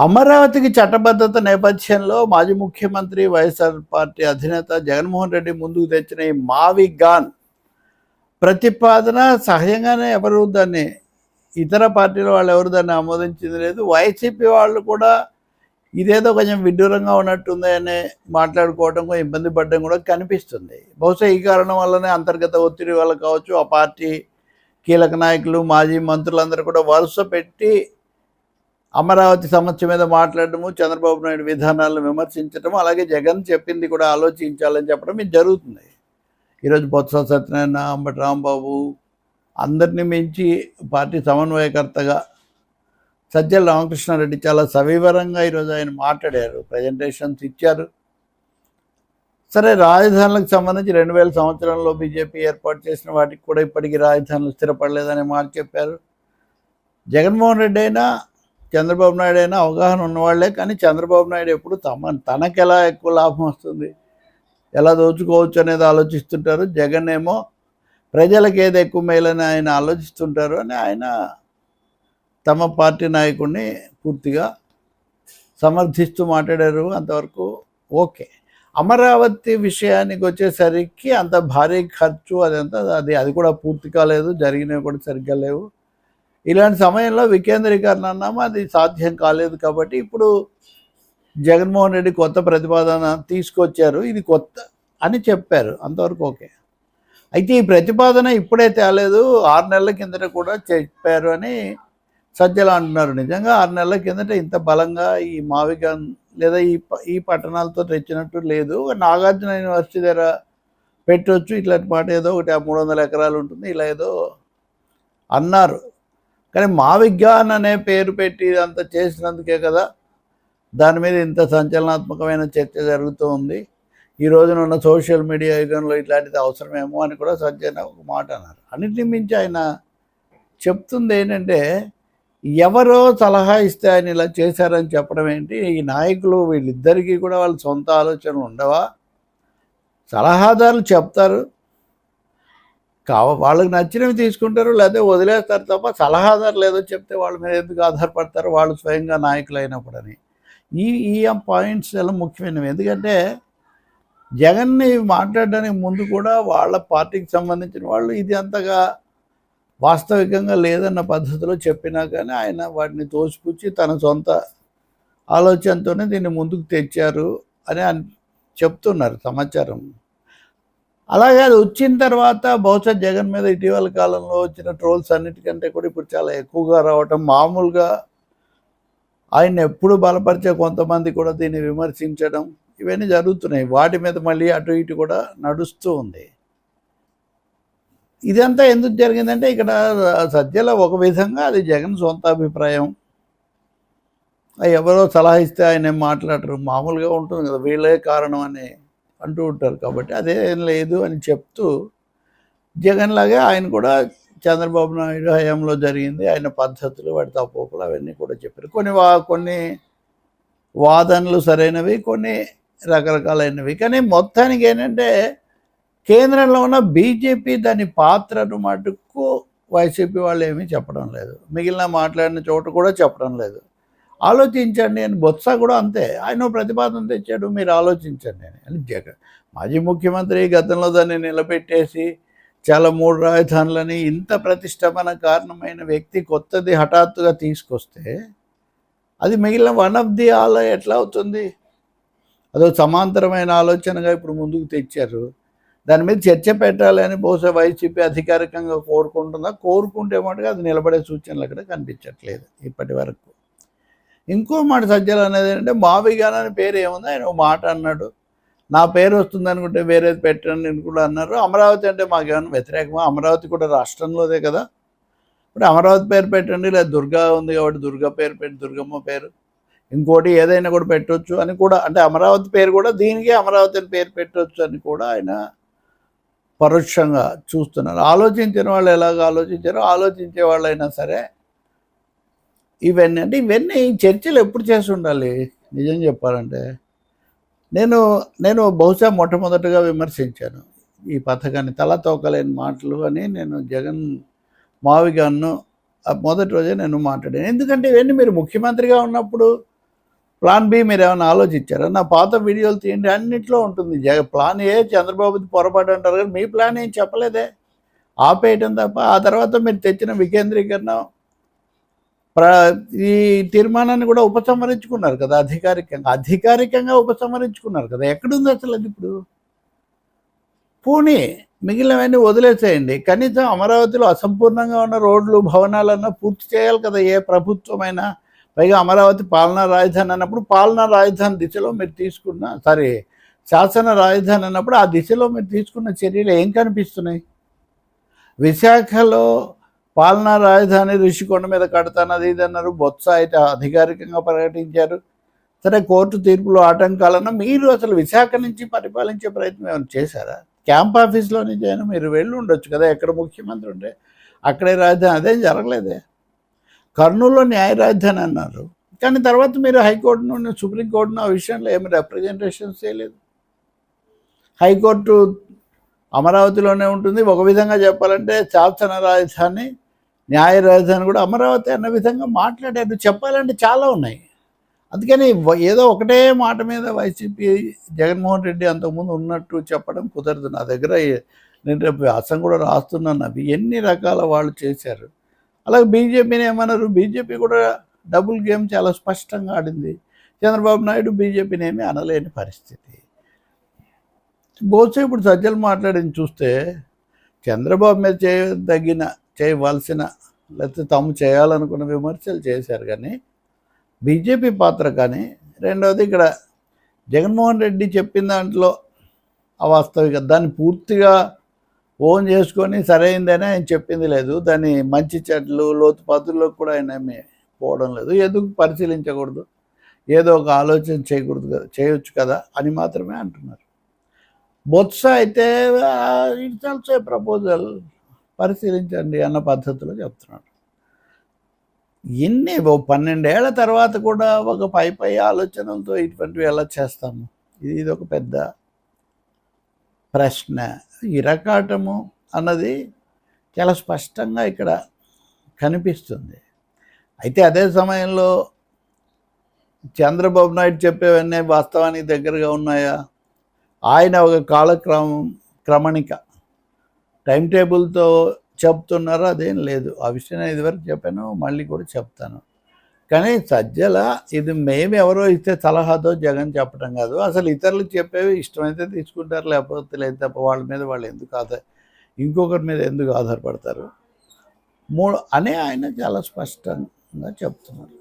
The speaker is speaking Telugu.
అమరావతికి చట్టబద్ధత నేపథ్యంలో మాజీ ముఖ్యమంత్రి వైఎస్ఆర్ పార్టీ అధినేత జగన్మోహన్ రెడ్డి ముందుకు తెచ్చిన ఈ మావి గాన్ ప్రతిపాదన సహజంగానే ఎవరు దాన్ని ఇతర పార్టీల వాళ్ళు ఎవరు దాన్ని ఆమోదించింది లేదు. వైసీపీ వాళ్ళు కూడా ఇదేదో కొంచెం విడ్డూరంగా ఉన్నట్టుంది అని మాట్లాడుకోవడం కొంచెం ఇబ్బంది పడడం కూడా కనిపిస్తుంది. బహుశా ఈ కారణం వల్లనే అంతర్గత ఒత్తిడి వల్ల కావచ్చు, ఆ పార్టీ కీలక నాయకులు మాజీ మంత్రులందరూ కూడా వరుస పెట్టి అమరావతి సమస్య మీద మాట్లాడటము, చంద్రబాబు నాయుడు విధానాలను విమర్శించడం, అలాగే జగన్ చెప్పింది కూడా ఆలోచించాలని చెప్పడం ఇది జరుగుతుంది. ఈరోజు బొత్స సత్యనారాయణ, అంబటి రాంబాబు అందరినీ మించి పార్టీ సమన్వయకర్తగా సజ్జల రామకృష్ణారెడ్డి చాలా సవివరంగా ఈరోజు ఆయన మాట్లాడారు, ప్రజెంటేషన్స్ ఇచ్చారు. సరే, రాజధానులకు సంబంధించి 2000 సంవత్సరంలో బీజేపీ ఏర్పాటు చేసిన వాటికి కూడా ఇప్పటికీ రాజధానులు స్థిరపడలేదనే మాట చెప్పారు. జగన్మోహన్ రెడ్డి అయినా చంద్రబాబు నాయుడు అయినా అవగాహన ఉన్నవాళ్లే, కానీ చంద్రబాబు నాయుడు ఎప్పుడు తనకు ఎలా ఎక్కువ లాభం వస్తుంది, ఎలా దోచుకోవచ్చు అనేది ఆలోచిస్తుంటారు. జగన్ ఏమో ప్రజలకు ఏది ఎక్కువ మేలని ఆయన ఆలోచిస్తుంటారు అని ఆయన తమ పార్టీ నాయకుడిని పూర్తిగా సమర్థిస్తూ మాట్లాడారు. అంతవరకు ఓకే. అమరావతి విషయానికి వచ్చేసరికి అంత భారీ ఖర్చు అదంతా అది కూడా పూర్తి కాలేదు, జరిగినవి కూడా సరిగ్గా లేవు. ఇలాంటి సమయంలో వికేంద్రీకరణ అన్నాము, అది సాధ్యం కాలేదు. కాబట్టి ఇప్పుడు జగన్మోహన్ రెడ్డి కొత్త ప్రతిపాదన తీసుకొచ్చారు, ఇది కొత్త అని చెప్పారు, అంతవరకు ఓకే. అయితే ఈ ప్రతిపాదన ఇప్పుడే తేలేదు, 6 నెలల కిందట కూడా చెప్పారు అని సజ్జల అంటున్నారు. నిజంగా 6 నెలల కిందట ఇంత బలంగా ఈ మావిగాన్ లేదా ఈ పట్టణాలతో తెచ్చినట్టు లేదు. నాగార్జున యూనివర్సిటీ దగ్గర పెట్టవచ్చు, ఇట్లాంటి మాట ఏదో ఒకటి 300 ఎకరాలు ఉంటుంది, ఇలా ఏదో అన్నారు. కానీ మావిగాన్ అనే పేరు పెట్టి ఇదంతా చేసినందుకే కదా దాని మీద ఇంత సంచలనాత్మకమైన చర్చ జరుగుతూ ఉంది. ఈ రోజున ఉన్న సోషల్ మీడియా యుగంలో ఇట్లాంటిది అవసరమేమో అని కూడా సజ్జన ఒక మాట అన్నారు. అన్నింటినీ మించి ఆయన చెప్తుంది ఏంటంటే, ఎవరో సలహా ఇస్తే ఆయన ఇలా చేశారని చెప్పడం ఏంటి? ఈ నాయకులు వీళ్ళిద్దరికీ కూడా వాళ్ళ సొంత ఆలోచనలు ఉండవా? సలహాదారులు చెప్తారు, వాళ్ళకి నచ్చినవి తీసుకుంటారు, లేదా వదిలేస్తారు తప్ప సలహాదారులు ఏదో చెప్తే వాళ్ళ మీద ఎందుకు ఆధారపడతారు, వాళ్ళు స్వయంగా నాయకులు అయినప్పుడని. ఈ పాయింట్స్ చాలా ముఖ్యమైనవి. ఎందుకంటే జగన్ని మాట్లాడడానికి ముందు కూడా వాళ్ళ పార్టీకి సంబంధించిన వాళ్ళు ఇది అంతగా వాస్తవికంగా లేదన్న పద్ధతిలో చెప్పినా కానీ ఆయన వాటిని తోసిపుచ్చి తన సొంత ఆలోచనతోనే దీన్ని ముందుకు తెచ్చారు అని చెప్తున్నారు సమాచారం. అలాగే అది వచ్చిన తర్వాత బహుశా జగన్ మీద ఇటీవల కాలంలో వచ్చిన ట్రోల్స్ అన్నిటికంటే కూడా ఇప్పుడు చాలా ఎక్కువగా రావటం, మామూలుగా ఆయన ఎప్పుడు బలపరిచే కొంతమంది కూడా దీన్ని విమర్శించడం, ఇవన్నీ జరుగుతున్నాయి. వాటి మీద మళ్ళీ అటు ఇటు కూడా నడుస్తూ ఉంది. ఇదంతా ఎందుకు జరిగిందంటే, ఇక్కడ సజ్జల ఒక విధంగా అది జగన్ సొంత అభిప్రాయం, ఎవరో సలహా ఇస్తే ఆయన ఏం మాట్లాడరు, మామూలుగా ఉంటుంది కదా, వీళ్ళే కారణం అని అంటూ ఉంటారు. కాబట్టి అదేం లేదు అని చెప్తూ జగన్ లాగే ఆయన కూడా చంద్రబాబు నాయుడు హయాంలో జరిగింది, ఆయన పద్ధతులు, వాటి తప్పులు అవన్నీ కూడా చెప్పారు. కొన్ని వాదనలు సరైనవి, కొన్ని రకరకాలైనవి. కానీ మొత్తానికి ఏంటంటే, కేంద్రంలో ఉన్న బీజేపీ దాని పాత్రను మటుకు వైసీపీ వాళ్ళు ఏమీ చెప్పడం లేదు, మిగిలిన మాట్లాడిన చోట కూడా చెప్పడం లేదు. ఆలోచించండి అని బొత్స కూడా అంతే, ఆయన ప్రతిపాదన తెచ్చాడు, మీరు ఆలోచించండి అని. జగన్ మాజీ ముఖ్యమంత్రి గతంలో దాన్ని నిలబెట్టేసి చాలా 3 రాజధానులని ఇంత ప్రతిష్టమన కారణమైన వ్యక్తి కొత్తది హఠాత్తుగా తీసుకొస్తే అది మిగిలిన వన్ ఆఫ్ ది ఆల్ ఎట్లా అవుతుంది? అదో సమాంతరమైన ఆలోచనగా ఇప్పుడు ముందుకు తెచ్చారు. దాని మీద చర్చ పెట్టాలి అని బహుశా వైసీపీ అధికారికంగా కోరుకుంటే మటుగా అది నిలబడే సూచనలు అక్కడ కనిపించట్లేదు ఇప్పటి వరకు. ఇంకో మాట సజ్జలు అనేది ఏంటంటే, మావిగాన్ అనే పేరు ఏముంది, ఆయన ఒక మాట అన్నాడు, నా పేరు వస్తుంది అనుకుంటే వేరేది పెట్టండి అని కూడా అన్నారు. అమరావతి అంటే మాకేమైనా వ్యతిరేకమా? అమరావతి కూడా రాష్ట్రంలోదే కదా. ఇప్పుడు అమరావతి పేరు పెట్టండి, లేదా దుర్గా ఉంది కాబట్టి దుర్గా పేరు పెట్టి దుర్గమ్మ పేరు, ఇంకోటి ఏదైనా కూడా పెట్టవచ్చు అని కూడా, అంటే అమరావతి పేరు కూడా దీనికి అమరావతి అని పేరు పెట్టవచ్చు అని కూడా ఆయన పరోక్షంగా చూస్తున్నారు. ఆలోచించిన వాళ్ళు ఎలాగ ఆలోచించారో ఆలోచించే వాళ్ళైనా సరే ఇవన్నీ చర్చలు ఎప్పుడు చేసి ఉండాలి నిజం చెప్పాలంటే. నేను బహుశా మొట్టమొదటిగా విమర్శించాను ఈ పథకాన్ని, తల తోకలేని మాటలు అని నేను జగన్ మావిగాన్ను మొదటి రోజే నేను మాట్లాడాను. ఎందుకంటే ఇవన్నీ మీరు ముఖ్యమంత్రిగా ఉన్నప్పుడు ప్లాన్ బి మీరు ఏమైనా ఆలోచించారా? నా పాత వీడియోలు తీయండి, అన్నింటిలో ఉంటుంది. ప్లాన్ ఏ చంద్రబాబుది పొరపాటు అంటారు కానీ మీ ప్లాన్ ఏం చెప్పలేదే, ఆపేయటం తప్ప. ఆ తర్వాత మీరు తెచ్చిన వికేంద్రీకరణ ఈ తీర్మానాన్ని కూడా ఉపసంహరించుకున్నారు కదా, అధికారికంగా ఉపసంహరించుకున్నారు కదా. ఎక్కడుంది అసలు అది ఇప్పుడు? పోనీ మిగిలినవన్నీ వదిలేసేయండి, కనీసం అమరావతిలో అసంపూర్ణంగా ఉన్న రోడ్లు భవనాలన్నా పూర్తి చేయాలి కదా ఏ ప్రభుత్వమైనా. పైగా అమరావతి పాలనా రాజధాని అన్నప్పుడు పాలనా రాజధాని దిశలో మీరు తీసుకున్న శాసన రాజధాని అన్నప్పుడు ఆ దిశలో మీరు తీసుకున్న చర్యలు ఏం కనిపిస్తున్నాయి? విశాఖలో పాలనా రాజధాని ఋషికొండ మీద కడతానది ఇది అన్నారు, బొత్స అయితే అధికారికంగా ప్రకటించారు. సరే, కోర్టు తీర్పులో ఆటంకాలన్నా మీరు అసలు విశాఖ నుంచి పరిపాలించే ప్రయత్నం ఏమైనా చేశారా? క్యాంప్ ఆఫీస్లో నుంచి అయినా మీరు వెళ్ళి ఉండొచ్చు కదా, ఎక్కడ ముఖ్యమంత్రి ఉంటే అక్కడే రాజధాని. అదేం జరగలేదే. కర్నూలులో న్యాయ రాజధాని అన్నారు, కానీ తర్వాత మీరు హైకోర్టు నుండి సుప్రీంకోర్టును ఆ విషయంలో ఏమి రిప్రజెంటేషన్స్ చేయలేదు. హైకోర్టు అమరావతిలోనే ఉంటుంది. ఒక విధంగా చెప్పాలంటే శాసన రాజధాని న్యాయ రాజధాని కూడా అమరావతి అన్న విధంగా మాట్లాడారు. చెప్పాలంటే చాలా ఉన్నాయి. అందుకని ఏదో ఒకటే మాట మీద వైసీపీ జగన్మోహన్ రెడ్డి అంతకుముందు ఉన్నట్టు చెప్పడం కుదరదు. నా దగ్గర నేను రేపు వ్యాసం కూడా రాస్తున్నాను. అవి ఎన్ని రకాల వాళ్ళు చేశారు. అలాగే బీజేపీని ఏమన్నారు? బీజేపీ కూడా డబుల్ గేమ్ చాలా స్పష్టంగా ఆడింది. చంద్రబాబు నాయుడు బీజేపీని ఏమీ అనలేని పరిస్థితి. బహుశా ఇప్పుడు సజ్జలు మాట్లాడింది చూస్తే చంద్రబాబు మీద చేయవలసిన లేకపోతే తాము చేయాలనుకున్న విమర్శలు చేశారు, కానీ బీజేపీ పాత్ర కానీ, రెండవది ఇక్కడ జగన్మోహన్ రెడ్డి చెప్పిన దాంట్లో అవాస్తవిక దాన్ని పూర్తిగా ఓన్ చేసుకొని సరైందని ఆయన చెప్పింది లేదు. దాని మంచి చెడ్లు లోతుపాతుల్లో కూడా ఆయన ఏమీ పోవడం లేదు. ఎందుకు పరిశీలించకూడదు, ఏదో ఒక ఆలోచన చేయకూడదు కదా, చేయొచ్చు కదా అని మాత్రమే అంటున్నారు. బొత్స అయితే ఇట్స్ ఆల్సో ఏ ప్రపోజల్, పరిశీలించండి అన్న పద్ధతిలో చెప్తున్నాడు. ఎన్ని 12 ఏళ్ల తర్వాత కూడా ఒక పై ఆలోచనలతో ఇటువంటివి ఎలా చేస్తాము? ఇది ఒక పెద్ద ప్రశ్న. ఇరకాటము అన్నది చాలా స్పష్టంగా ఇక్కడ కనిపిస్తుంది. అయితే అదే సమయంలో చంద్రబాబు నాయుడు చెప్పేవన్నీ వాస్తవానికి దగ్గరగా ఉన్నాయా? ఆయన ఒక క్రమణిక టైం టేబుల్తో చెప్తున్నారో అదేం లేదు. ఆ విషయం నేను ఇదివరకు చెప్పాను, మళ్ళీ కూడా చెప్తాను. కానీ సజ్జల ఇది మేము ఎవరో ఇస్తే సలహాతో జగన్ చెప్పడం కాదు, అసలు ఇతరులు చెప్పేవి ఇష్టమైతే తీసుకుంటారు, లేకపోతే లేదు తప్ప వాళ్ళ మీద వాళ్ళు ఇంకొకరి మీద ఎందుకు ఆధారపడతారు అని ఆయన చాలా స్పష్టంగా చెప్తున్నారు.